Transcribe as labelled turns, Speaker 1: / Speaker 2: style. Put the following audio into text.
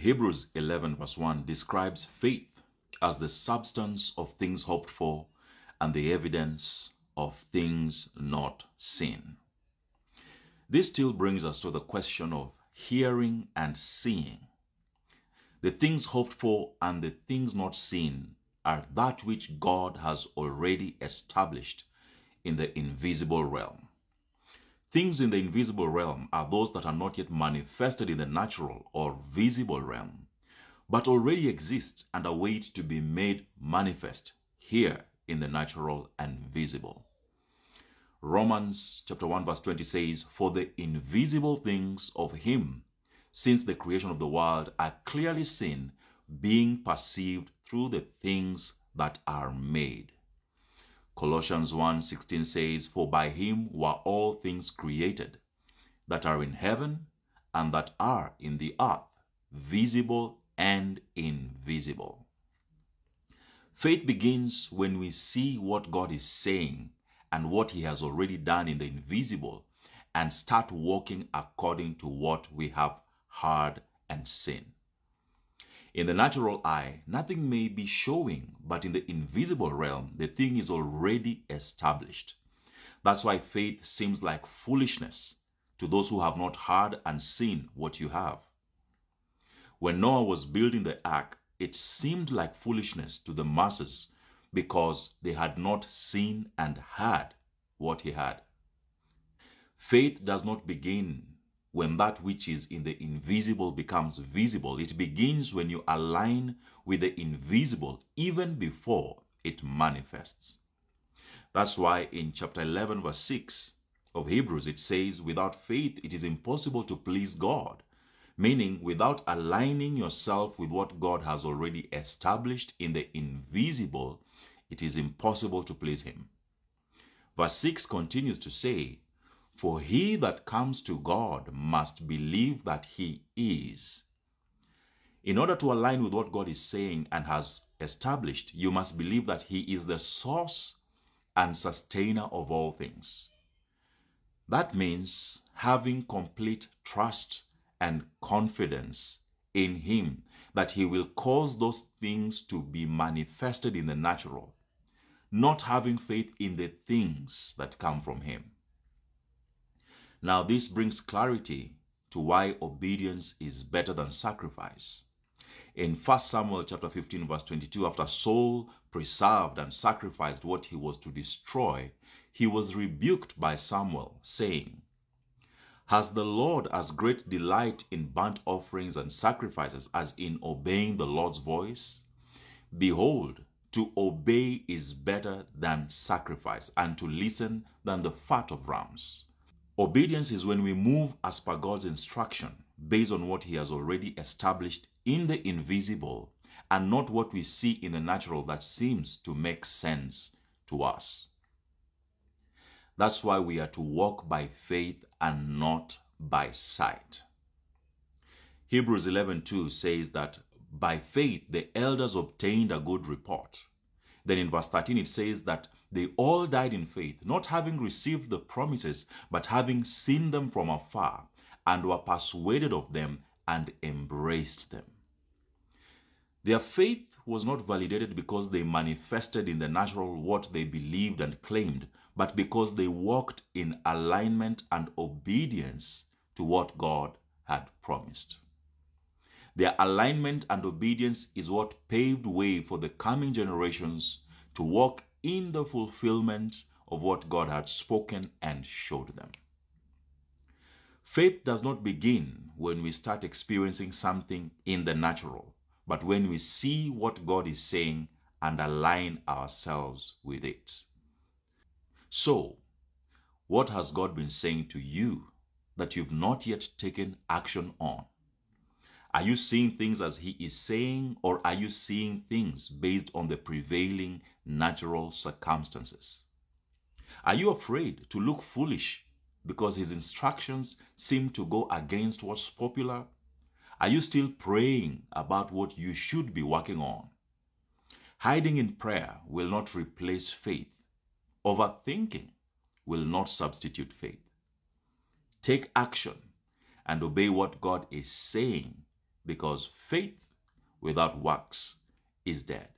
Speaker 1: Hebrews 11 verse 1 describes faith as the substance of things hoped for and the evidence of things not seen. This still brings us to the question of hearing and seeing. The things hoped for and the things not seen are that which God has already established in the invisible realm. Things in the invisible realm are those that are not yet manifested in the natural or visible realm, but already exist and await to be made manifest here in the natural and visible. Romans chapter 1 verse 20 says, "For the invisible things of him, since the creation of the world, are clearly seen, being perceived through the things that are made." Colossians 1:16 says, "For by him were all things created, that are in heaven and that are in the earth, visible and invisible." Faith begins when we see what God is saying and what he has already done in the invisible and start walking according to what we have heard and seen. In the natural eye, nothing may be showing, but in the invisible realm, the thing is already established. That's why faith seems like foolishness to those who have not heard and seen what you have. When Noah was building the ark, it seemed like foolishness to the masses because they had not seen and heard what he had. Faith does not begin when that which is in the invisible becomes visible. It begins when you align with the invisible even before it manifests. That's why in chapter 11 verse 6 of Hebrews it says, "Without faith it is impossible to please God," meaning without aligning yourself with what God has already established in the invisible, it is impossible to please him. Verse 6 continues to say, "For he that comes to God must believe that he is." In order to align with what God is saying and has established, you must believe that he is the source and sustainer of all things. That means having complete trust and confidence in him that he will cause those things to be manifested in the natural, not having faith in the things that come from him. Now this brings clarity to why obedience is better than sacrifice. In 1 Samuel chapter 15 verse 22, after Saul preserved and sacrificed what he was to destroy, he was rebuked by Samuel, saying, "Has the Lord as great delight in burnt offerings and sacrifices as in obeying the Lord's voice? Behold, to obey is better than sacrifice, and to listen than the fat of rams." Obedience is when we move as per God's instruction, based on what he has already established in the invisible, and not what we see in the natural that seems to make sense to us. That's why we are to walk by faith and not by sight. Hebrews 11:2 says that by faith the elders obtained a good report. Then in verse 13 it says that they all died in faith, not having received the promises, but having seen them from afar, and were persuaded of them and embraced them. Their faith was not validated because they manifested in the natural what they believed and claimed, but because they walked in alignment and obedience to what God had promised. Their alignment and obedience is what paved way for the coming generations to walk in the fulfillment of what God had spoken and showed them. Faith does not begin when we start experiencing something in the natural, but when we see what God is saying and align ourselves with it. So, what has God been saying to you that you've not yet taken action on? Are you seeing things as he is saying, or are you seeing things based on the prevailing natural circumstances? Are you afraid to look foolish because his instructions seem to go against what's popular? Are you still praying about what you should be working on? Hiding in prayer will not replace faith. Overthinking will not substitute faith. Take action and obey what God is saying because faith without works is dead.